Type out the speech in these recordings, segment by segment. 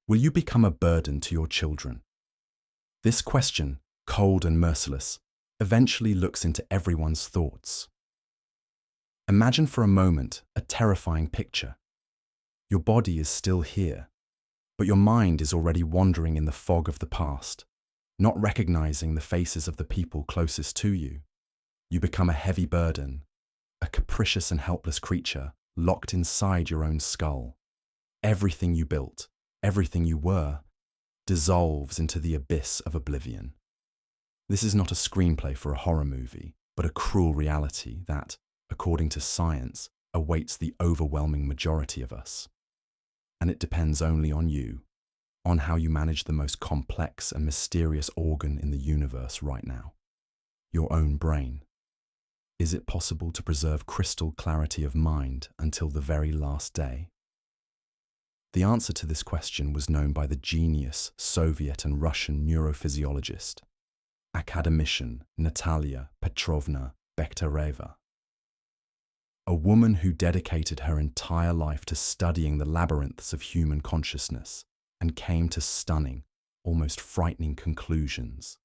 Will you become a burden to your children? This question, cold and merciless, eventually looks into everyone's thoughts. Imagine for a moment a terrifying picture. Your body is still here, but your mind is already wandering in the fog of the past, not recognizing the faces of the people closest to you. You become a heavy burden, a capricious and helpless creature locked inside your own skull. Everything you built, everything you were, dissolves into the abyss of oblivion. This is not a screenplay for a horror movie, but a cruel reality that, according to science, awaits the overwhelming majority of us. And it depends only on you, on how you manage the most complex and mysterious organ in the universe right now, your own brain. Is it possible to preserve crystal clarity of mind until the very last day? The answer to this question was known by the genius Soviet and Russian neurophysiologist, academician Natalia Bekhtereva, a woman who dedicated her entire life to studying the labyrinths of human consciousness and came to stunning, almost frightening conclusions.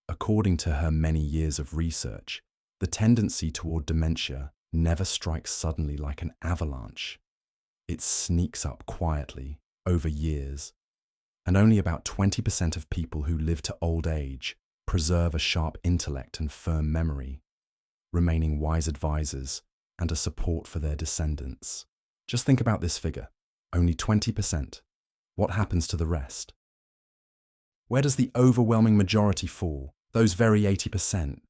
According to her many years of research, the tendency toward dementia never strikes suddenly like an avalanche. It sneaks up quietly over years, and only about 20% of people who live to old age preserve a sharp intellect and firm memory, remaining wise advisors and a support for their descendants. Just think about this figure, only 20%. What happens to the rest? Where does the overwhelming majority fall, those very 80%?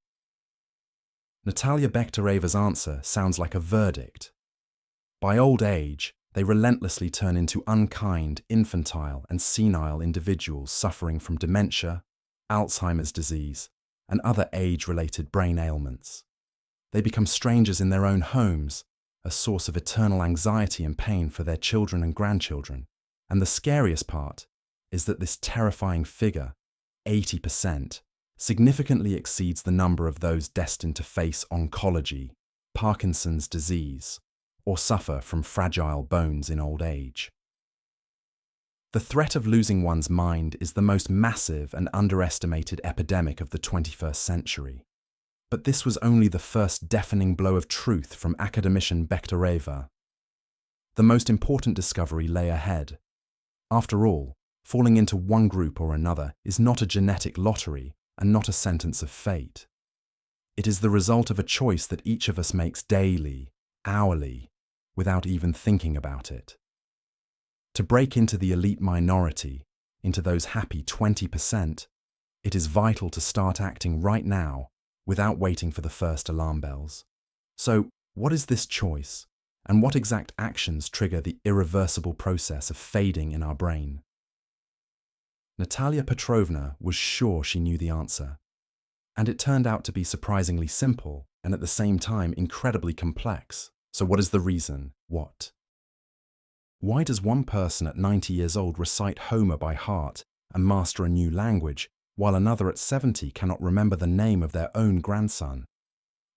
Natalia Bekhtereva'S answer sounds like a verdict. By old age, they relentlessly turn into unkind, infantile, and senile individuals suffering from dementia, Alzheimer's disease, and other age-related brain ailments. They become strangers in their own homes, a source of eternal anxiety and pain for their children and grandchildren. And the scariest part is that this terrifying figure, 80%, significantly exceeds the number of those destined to face oncology, Parkinson's disease, or suffer from fragile bones in old age. The threat of losing one's mind is the most massive and underestimated epidemic of the 21st century. But this was only the first deafening blow of truth from academician Bekhtereva. The most important discovery lay ahead. After all, falling into one group or another is not a genetic lottery and not a sentence of fate. It is the result of a choice that each of us makes daily, hourly, without even thinking about it. To break into the elite minority, into those happy 20%, it is vital to start acting right now without waiting for the first alarm bells. So, what is this choice, and what exact actions trigger the irreversible process of fading in our brain? Natalia Petrovna was sure she knew the answer, and it turned out to be surprisingly simple and at the same time incredibly complex. So what is the reason? What? Why does one person at 90 years old recite Homer by heart and master a new language, while another at 70 cannot remember the name of their own grandson?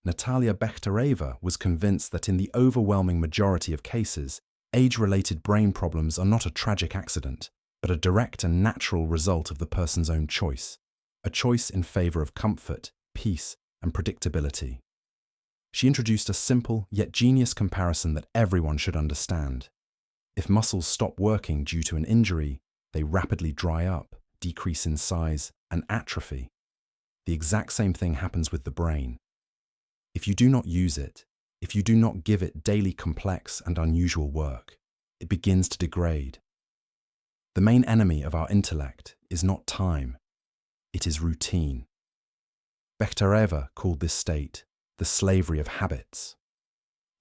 Natalia Bekhtereva was convinced that in the overwhelming majority of cases, age-related brain problems are not a tragic accident, but a direct and natural result of the person's own choice, a choice in favor of comfort, peace, and predictability. She introduced a simple yet genius comparison that everyone should understand. If muscles stop working due to an injury, they rapidly dry up, decrease in size, and atrophy. The exact same thing happens with the brain. If you do not use it, if you do not give it daily complex and unusual work, it begins to degrade. The main enemy of our intellect is not time, it is routine. Bekhtereva called this state the slavery of habits.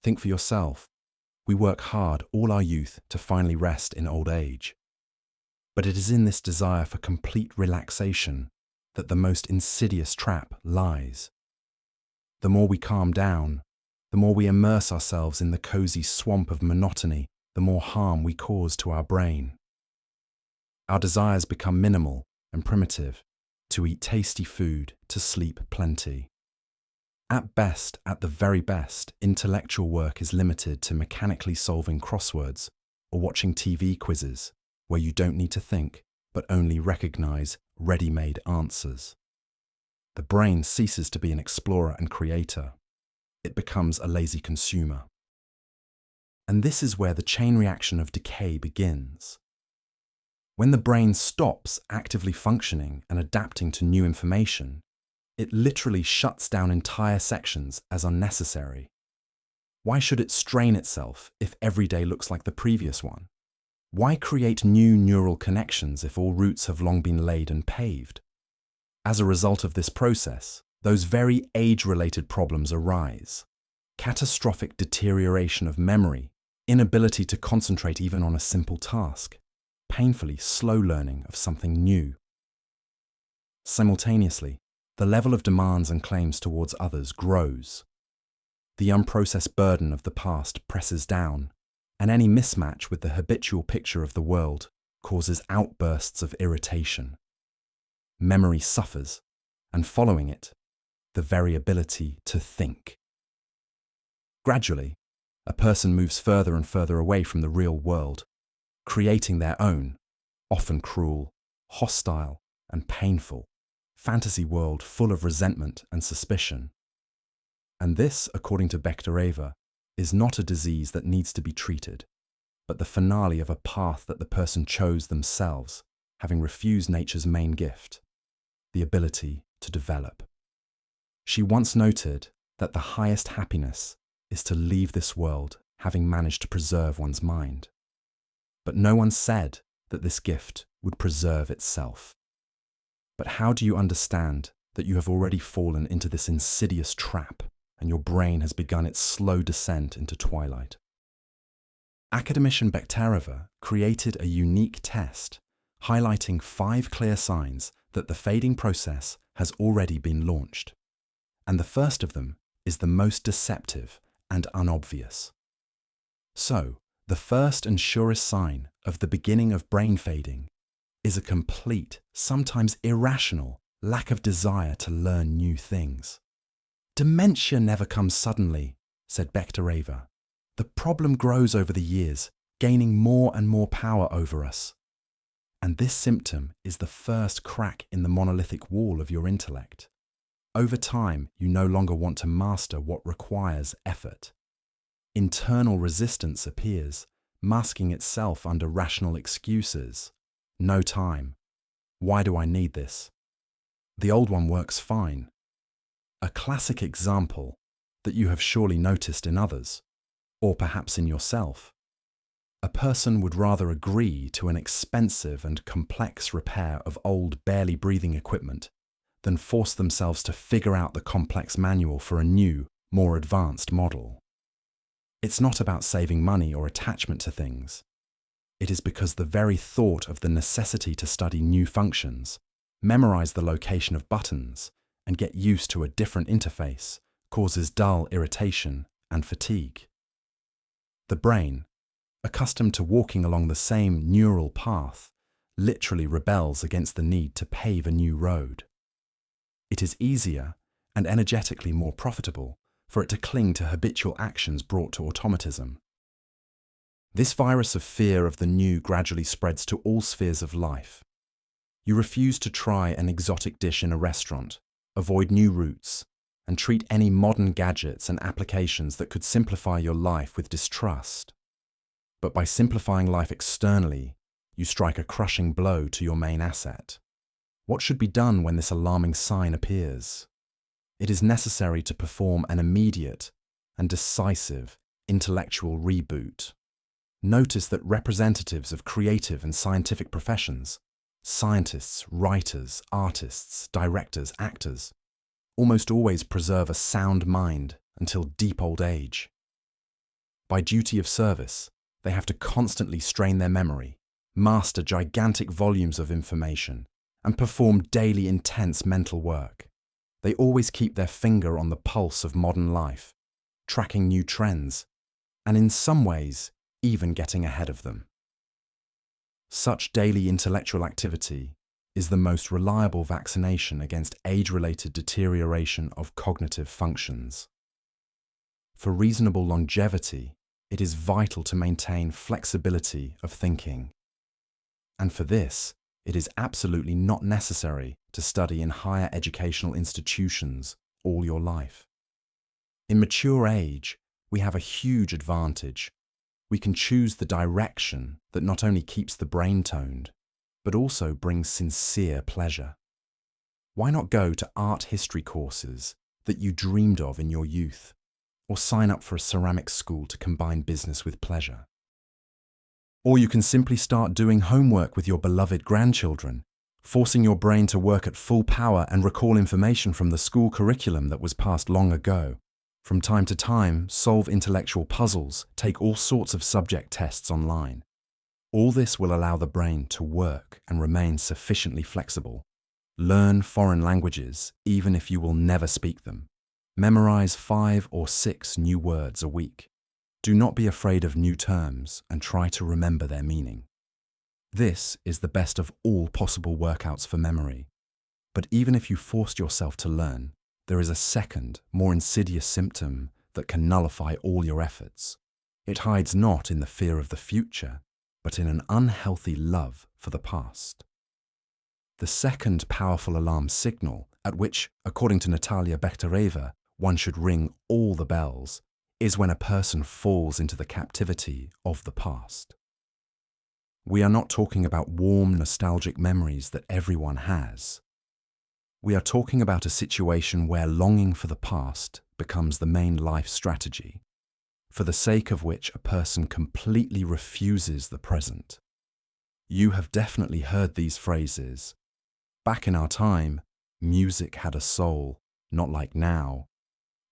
Think for yourself. We work hard all our youth to finally rest in old age. But it is in this desire for complete relaxation that the most insidious trap lies. The more we calm down, the more we immerse ourselves in the cozy swamp of monotony, the more harm we cause to our brain. Our desires become minimal and primitive, to eat tasty food, to sleep plenty. At best, at the very best, intellectual work is limited to mechanically solving crosswords or watching TV quizzes, where you don't need to think, but only recognize ready-made answers. The brain ceases to be an explorer and creator. It becomes a lazy consumer. And this is where the chain reaction of decay begins. When the brain stops actively functioning and adapting to new information, it literally shuts down entire sections as unnecessary. Why should it strain itself if every day looks like the previous one? Why create new neural connections if all routes have long been laid and paved? As a result of this process, those very age-related problems arise. Catastrophic deterioration of memory, inability to concentrate even on a simple task, painfully slow learning of something new. Simultaneously, the level of demands and claims towards others grows. The unprocessed burden of the past presses down, and any mismatch with the habitual picture of the world causes outbursts of irritation. Memory suffers, and following it, the very ability to think. Gradually, a person moves further and further away from the real world, creating their own, often cruel, hostile, and painful, fantasy world full of resentment and suspicion. And this, according to Bekhtereva, is not a disease that needs to be treated, but the finale of a path that the person chose themselves, having refused nature's main gift, the ability to develop. She once noted that the highest happiness is to leave this world having managed to preserve one's mind. But no one said that this gift would preserve itself. But how do you understand that you have already fallen into this insidious trap and your brain has begun its slow descent into twilight? Academician Bekhtereva created a unique test, highlighting 5 clear signs that the fading process has already been launched. And the first of them is the most deceptive and unobvious. So, the first and surest sign of the beginning of brain fading is a complete, sometimes irrational, lack of desire to learn new things. Dementia never comes suddenly, said Bekhtereva. The problem grows over the years, gaining more and more power over us. And this symptom is the first crack in the monolithic wall of your intellect. Over time, you no longer want to master what requires effort. Internal resistance appears, masking itself under rational excuses. No time. Why do I need this? The old one works fine. A classic example that you have surely noticed in others, or perhaps in yourself. A person would rather agree to an expensive and complex repair of old, barely breathing equipment than force themselves to figure out the complex manual for a new, more advanced model. It's not about saving money or attachment to things. It is because the very thought of the necessity to study new functions, memorize the location of buttons, and get used to a different interface causes dull irritation and fatigue. The brain, accustomed to walking along the same neural path, literally rebels against the need to pave a new road. It is easier and energetically more profitable for it to cling to habitual actions brought to automatism. This virus of fear of the new gradually spreads to all spheres of life. You refuse to try an exotic dish in a restaurant, avoid new routes, and treat any modern gadgets and applications that could simplify your life with distrust. But by simplifying life externally, you strike a crushing blow to your main asset. What should be done when this alarming sign appears? It is necessary to perform an immediate and decisive intellectual reboot. Notice that representatives of creative and scientific professions, scientists, writers, artists, directors, actors, almost always preserve a sound mind until deep old age. By duty of service, they have to constantly strain their memory, master gigantic volumes of information, and perform daily intense mental work. They always keep their finger on the pulse of modern life, tracking new trends, and in some ways, even getting ahead of them. Such daily intellectual activity is the most reliable vaccination against age-related deterioration of cognitive functions. For reasonable longevity, it is vital to maintain flexibility of thinking. And for this, it is absolutely not necessary to study in higher educational institutions all your life. In mature age, we have a huge advantage. We can choose the direction that not only keeps the brain toned, but also brings sincere pleasure. Why not go to art history courses that you dreamed of in your youth, or sign up for a ceramics school to combine business with pleasure? Or you can simply start doing homework with your beloved grandchildren, forcing your brain to work at full power and recall information from the school curriculum that was passed long ago. From time to time, solve intellectual puzzles, take all sorts of subject tests online. All this will allow the brain to work and remain sufficiently flexible. Learn foreign languages, even if you will never speak them. Memorize 5 or 6 new words a week. Do not be afraid of new terms and try to remember their meaning. This is the best of all possible workouts for memory. But even if you forced yourself to learn, there is a second, more insidious symptom that can nullify all your efforts. It hides not in the fear of the future, but in an unhealthy love for the past. The second powerful alarm signal, at which, according to Natalia Bekhtereva, one should ring all the bells, is when a person falls into the captivity of the past. We are not talking about warm, nostalgic memories that everyone has. We are talking about a situation where longing for the past becomes the main life strategy, for the sake of which a person completely refuses the present. You have definitely heard these phrases. Back in our time, music had a soul, not like now.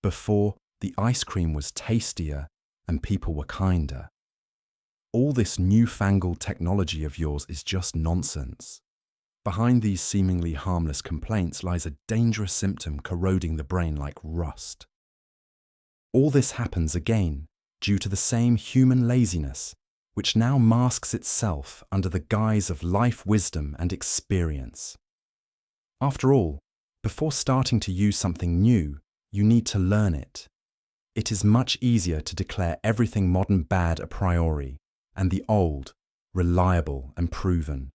Before, the ice cream was tastier and people were kinder. All this newfangled technology of yours is just nonsense. Behind these seemingly harmless complaints lies a dangerous symptom corroding the brain like rust. All this happens again due to the same human laziness, which now masks itself under the guise of life wisdom and experience. After all, before starting to use something new, you need to learn it. It is much easier to declare everything modern bad a priori, and the old reliable and proven.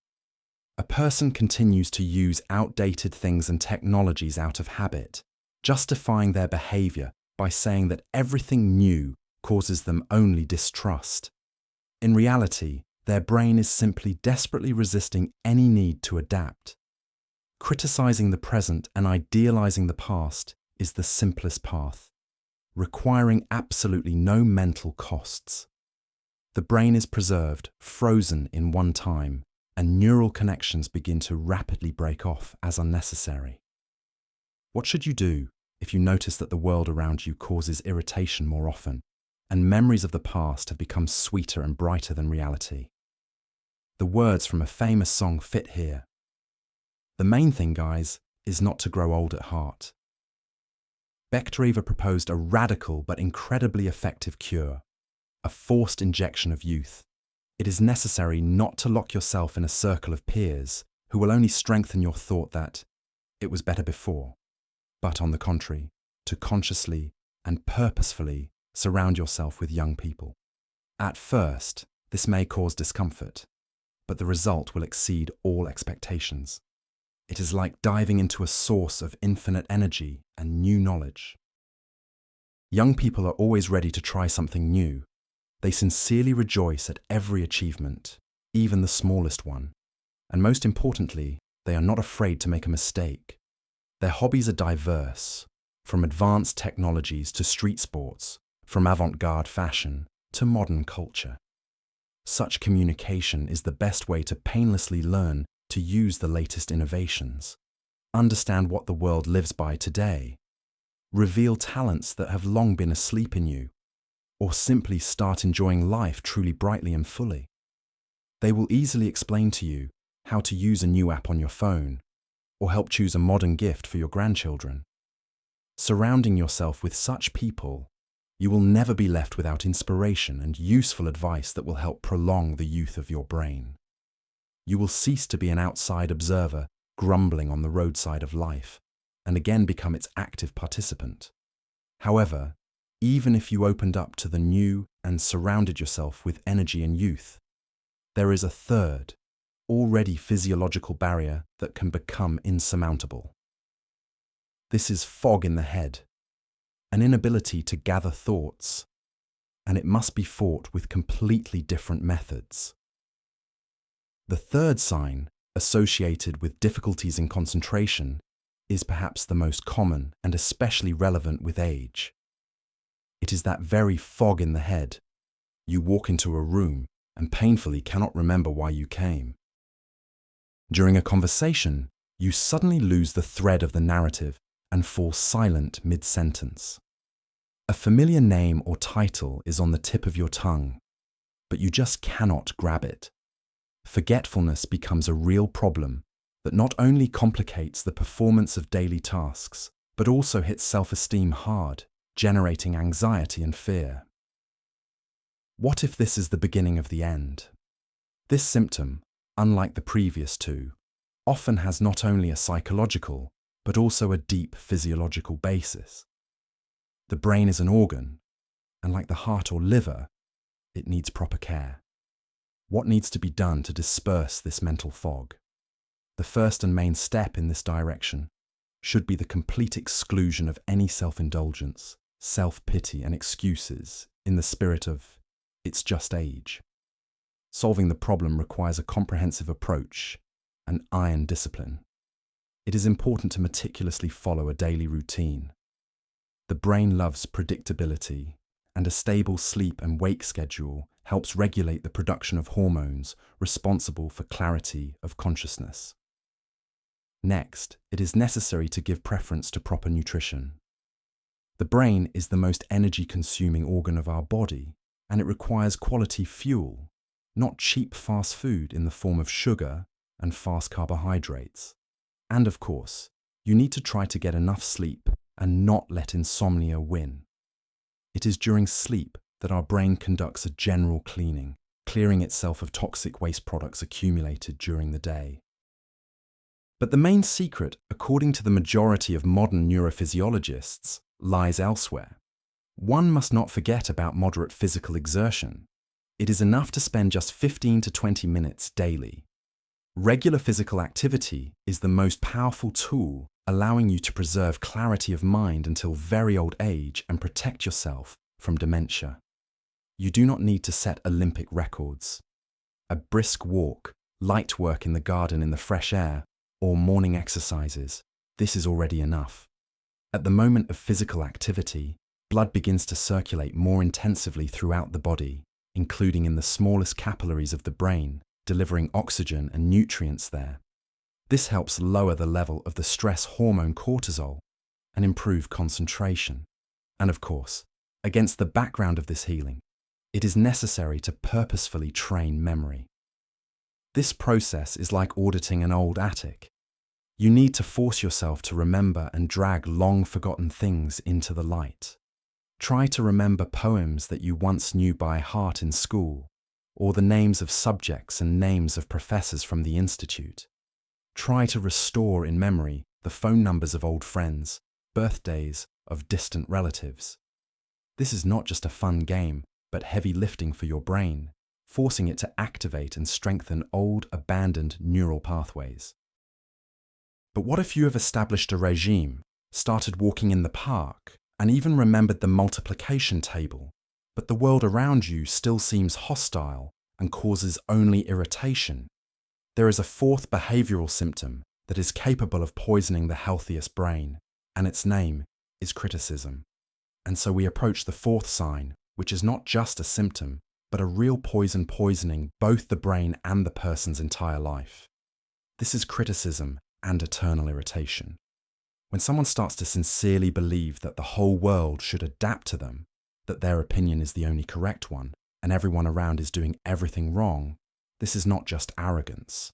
A person continues to use outdated things and technologies out of habit, justifying their behavior by saying that everything new causes them only distrust. In reality, their brain is simply desperately resisting any need to adapt. Criticizing the present and idealizing the past is the simplest path, requiring absolutely no mental costs. The brain is preserved, frozen in one time, and neural connections begin to rapidly break off as unnecessary. What should you do if you notice that the world around you causes irritation more often, and memories of the past have become sweeter and brighter than reality? The words from a famous song fit here. The main thing, guys, is not to grow old at heart. Bekhtereva proposed a radical but incredibly effective cure, a forced injection of youth. It is necessary not to lock yourself in a circle of peers who will only strengthen your thought that it was better before, but on the contrary, to consciously and purposefully surround yourself with young people. At first, this may cause discomfort, but the result will exceed all expectations. It is like diving into a source of infinite energy and new knowledge. Young people are always ready to try something new. They sincerely rejoice at every achievement, even the smallest one. And most importantly, they are not afraid to make a mistake. Their hobbies are diverse, from advanced technologies to street sports, from avant-garde fashion to modern culture. Such communication is the best way to painlessly learn to use the latest innovations, understand what the world lives by today, reveal talents that have long been asleep in you, or simply start enjoying life truly brightly and fully. They will easily explain to you how to use a new app on your phone, or help choose a modern gift for your grandchildren. Surrounding yourself with such people, you will never be left without inspiration and useful advice that will help prolong the youth of your brain. You will cease to be an outside observer grumbling on the roadside of life, and again become its active participant. However, even if you opened up to the new and surrounded yourself with energy and youth, there is a third, already physiological barrier that can become insurmountable. This is fog in the head, an inability to gather thoughts, and it must be fought with completely different methods. The third sign, associated with difficulties in concentration, is perhaps the most common and especially relevant with age. It is that very fog in the head. You walk into a room and painfully cannot remember why you came. During a conversation, you suddenly lose the thread of the narrative and fall silent mid-sentence. A familiar name or title is on the tip of your tongue, but you just cannot grab it. Forgetfulness becomes a real problem that not only complicates the performance of daily tasks, but also hits self-esteem hard, generating anxiety and fear. What if this is the beginning of the end? This symptom, unlike the previous two, often has not only a psychological, but also a deep physiological basis. The brain is an organ, and like the heart or liver, it needs proper care. What needs to be done to disperse this mental fog? The first and main step in this direction should be the complete exclusion of any self-indulgence, self-pity, and excuses in the spirit of, it's just age. Solving the problem requires a comprehensive approach and iron discipline. It is important to meticulously follow a daily routine. The brain loves predictability, and a stable sleep and wake schedule helps regulate the production of hormones responsible for clarity of consciousness. Next, it is necessary to give preference to proper nutrition. The brain is the most energy-consuming organ of our body, and it requires quality fuel, not cheap fast food in the form of sugar and fast carbohydrates. And of course, you need to try to get enough sleep and not let insomnia win. It is during sleep that our brain conducts a general cleaning, clearing itself of toxic waste products accumulated during the day. But the main secret, according to the majority of modern neurophysiologists, lies elsewhere. One must not forget about moderate physical exertion. It is enough to spend just 15 to 20 minutes daily. Regular physical activity is the most powerful tool, allowing you to preserve clarity of mind until very old age and protect yourself from dementia. You do not need to set Olympic records. A brisk walk, light work in the garden in the fresh air, or morning exercises, this is already enough. At the moment of physical activity, blood begins to circulate more intensively throughout the body, including in the smallest capillaries of the brain, delivering oxygen and nutrients there. This helps lower the level of the stress hormone cortisol and improve concentration. And of course, against the background of this healing, it is necessary to purposefully train memory. This process is like auditing an old attic. You need to force yourself to remember and drag long-forgotten things into the light. Try to remember poems that you once knew by heart in school, or the names of subjects and names of professors from the institute. Try to restore in memory the phone numbers of old friends, birthdays of distant relatives. This is not just a fun game, but heavy lifting for your brain, forcing it to activate and strengthen old, abandoned neural pathways. But what if you have established a regime, started walking in the park, and even remembered the multiplication table, but the world around you still seems hostile and causes only irritation? There is a fourth behavioral symptom that is capable of poisoning the healthiest brain, and its name is criticism. And so we approach the fourth sign, which is not just a symptom, but a real poison poisoning both the brain and the person's entire life. This is criticism and eternal irritation. When someone starts to sincerely believe that the whole world should adapt to them, that their opinion is the only correct one, and everyone around is doing everything wrong, this is not just arrogance.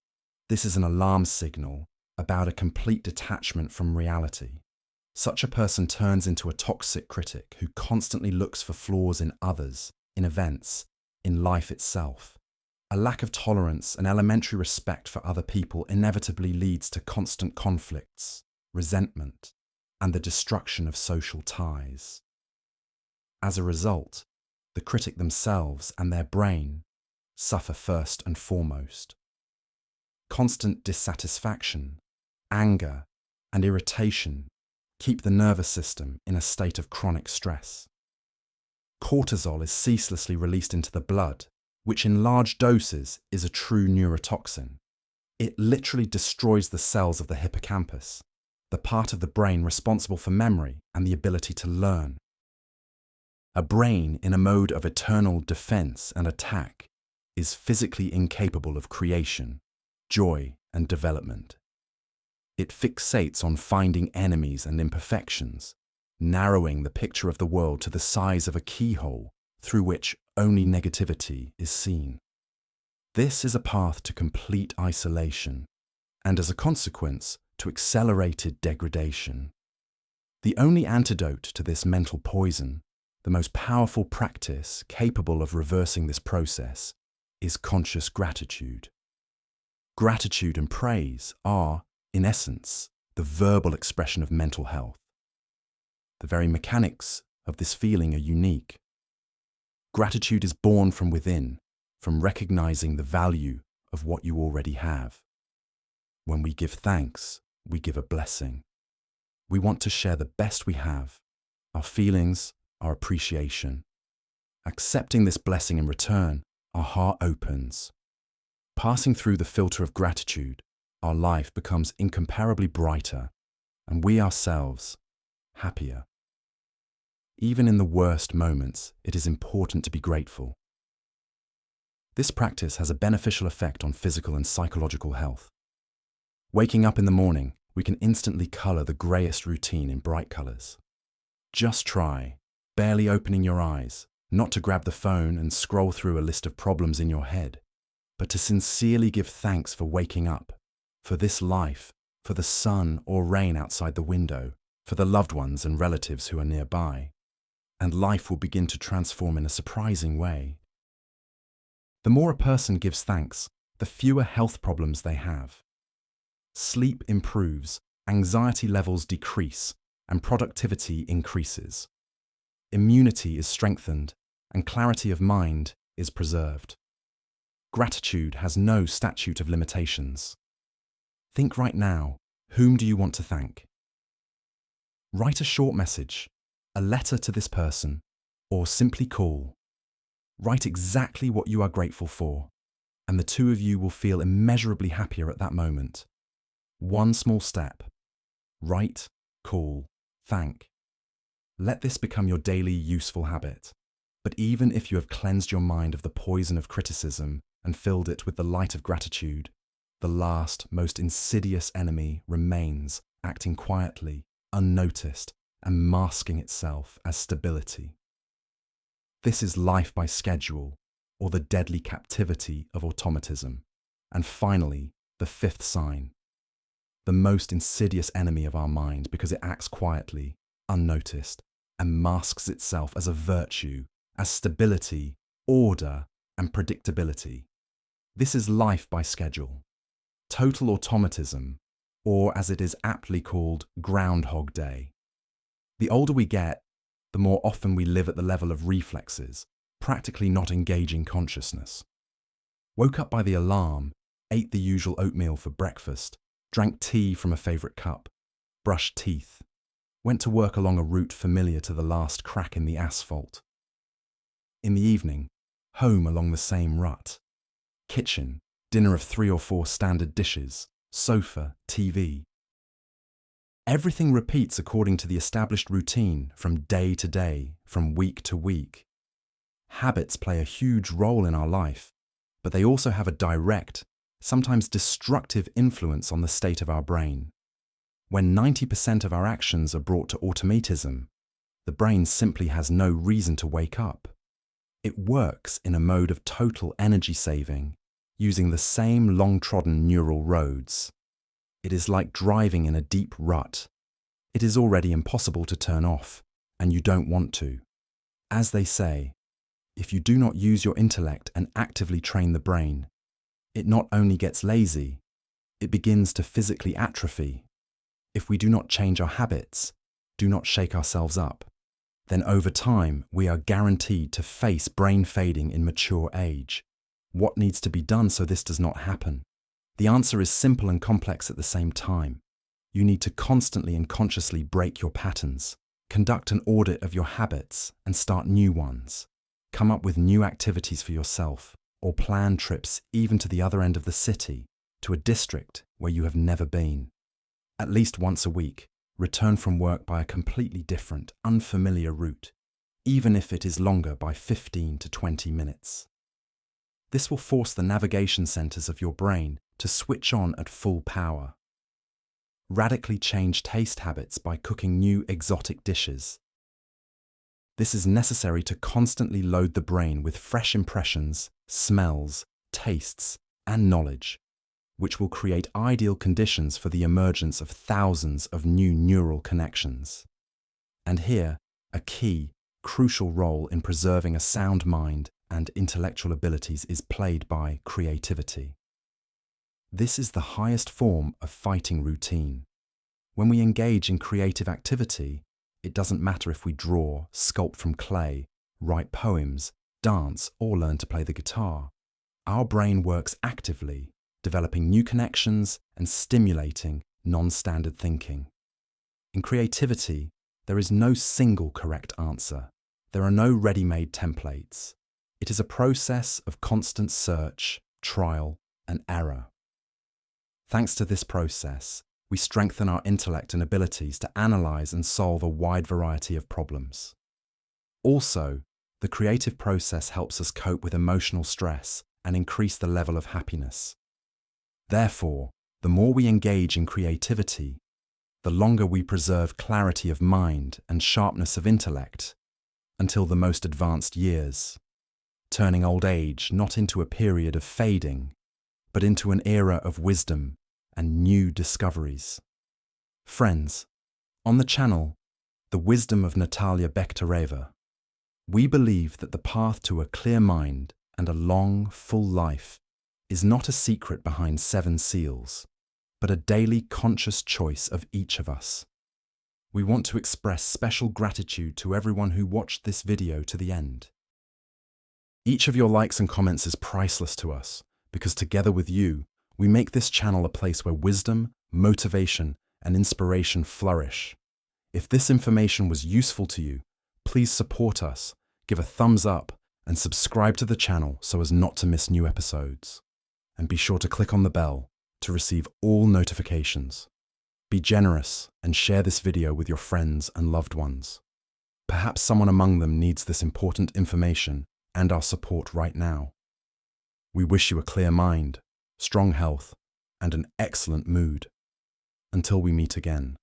This is an alarm signal about a complete detachment from reality. Such a person turns into a toxic critic who constantly looks for flaws in others, in events, in life itself. A lack of tolerance and elementary respect for other people inevitably leads to constant conflicts, resentment, and the destruction of social ties. As a result, the critic themselves and their brain suffer first and foremost. Constant dissatisfaction, anger, and irritation keep the nervous system in a state of chronic stress. Cortisol is ceaselessly released into the blood, which in large doses is a true neurotoxin. It literally destroys the cells of the hippocampus, the part of the brain responsible for memory and the ability to learn. A brain in a mode of eternal defense and attack is physically incapable of creation, joy, and development. It fixates on finding enemies and imperfections, narrowing the picture of the world to the size of a keyhole through which only negativity is seen. This is a path to complete isolation, and as a consequence, to accelerated degradation. The only antidote to this mental poison, the most powerful practice capable of reversing this process, is conscious gratitude. Gratitude and praise are, in essence, the verbal expression of mental health. The very mechanics of this feeling are unique. Gratitude is born from within, from recognizing the value of what you already have. When we give thanks, we give a blessing. We want to share the best we have, our feelings, our appreciation. Accepting this blessing in return, our heart opens. Passing through the filter of gratitude, our life becomes incomparably brighter, and we ourselves happier. Even in the worst moments, it is important to be grateful. This practice has a beneficial effect on physical and psychological health. Waking up in the morning, we can instantly color the greyest routine in bright colors. Just try, barely opening your eyes, not to grab the phone and scroll through a list of problems in your head, but to sincerely give thanks for waking up, for this life, for the sun or rain outside the window, for the loved ones and relatives who are nearby. And life will begin to transform in a surprising way. The more a person gives thanks, the fewer health problems they have. Sleep improves, anxiety levels decrease, and productivity increases. Immunity is strengthened, and clarity of mind is preserved. Gratitude has no statute of limitations. Think right now, whom do you want to thank? Write a short message, a letter to this person, or simply call. Write exactly what you are grateful for, and the two of you will feel immeasurably happier at that moment. One small step. Write, call, thank. Let this become your daily useful habit. But even if you have cleansed your mind of the poison of criticism and filled it with the light of gratitude, the last, most insidious enemy remains, acting quietly, unnoticed, and masking itself as stability. This is life by schedule, or the deadly captivity of automatism. And finally, the fifth sign. The most insidious enemy of our mind because it acts quietly, unnoticed, and masks itself as a virtue, as stability, order, and predictability. This is life by schedule. Total automatism, or as it is aptly called, Groundhog Day. The older we get, the more often we live at the level of reflexes, practically not engaging consciousness. Woke up by the alarm, ate the usual oatmeal for breakfast, drank tea from a favourite cup, brushed teeth, went to work along a route familiar to the last crack in the asphalt. In the evening, home along the same rut. Kitchen, dinner of 3 or 4 standard dishes, sofa, TV. Everything repeats according to the established routine from day to day, from week to week. Habits play a huge role in our life, but they also have a direct, sometimes destructive influence on the state of our brain. When 90% of our actions are brought to automatism, the brain simply has no reason to wake up. It works in a mode of total energy saving, using the same long-trodden neural roads. It is like driving in a deep rut. It is already impossible to turn off, and you don't want to. As they say, if you do not use your intellect and actively train the brain, it not only gets lazy, it begins to physically atrophy. If we do not change our habits, do not shake ourselves up, then over time we are guaranteed to face brain fading in mature age. What needs to be done so this does not happen? The answer is simple and complex at the same time. You need to constantly and consciously break your patterns, conduct an audit of your habits and start new ones, come up with new activities for yourself, or plan trips even to the other end of the city, to a district where you have never been. At least once a week, return from work by a completely different, unfamiliar route, even if it is longer by 15 to 20 minutes. This will force the navigation centers of your brain to switch on at full power. Radically change taste habits by cooking new exotic dishes. This is necessary to constantly load the brain with fresh impressions, smells, tastes, and knowledge, which will create ideal conditions for the emergence of thousands of new neural connections. And here, a key, crucial role in preserving a sound mind and intellectual abilities is played by creativity. This is the highest form of fighting routine. When we engage in creative activity, it doesn't matter if we draw, sculpt from clay, write poems, dance, or learn to play the guitar. Our brain works actively, developing new connections and stimulating non-standard thinking. In creativity, there is no single correct answer. There are no ready-made templates. It is a process of constant search, trial, and error. Thanks to this process, we strengthen our intellect and abilities to analyze and solve a wide variety of problems. Also, the creative process helps us cope with emotional stress and increase the level of happiness. Therefore, the more we engage in creativity, the longer we preserve clarity of mind and sharpness of intellect until the most advanced years, turning old age not into a period of fading, but into an era of wisdom and new discoveries. Friends, on the channel, The Wisdom of Natalia Bekhtereva, we believe that the path to a clear mind and a long, full life is not a secret behind 7 seals, but a daily conscious choice of each of us. We want to express special gratitude to everyone who watched this video to the end. Each of your likes and comments is priceless to us, because together with you, we make this channel a place where wisdom, motivation, and inspiration flourish. If this information was useful to you, please support us, give a thumbs up, and subscribe to the channel so as not to miss new episodes. And be sure to click on the bell to receive all notifications. Be generous and share this video with your friends and loved ones. Perhaps someone among them needs this important information and our support right now. We wish you a clear mind, strong health, and an excellent mood. Until we meet again.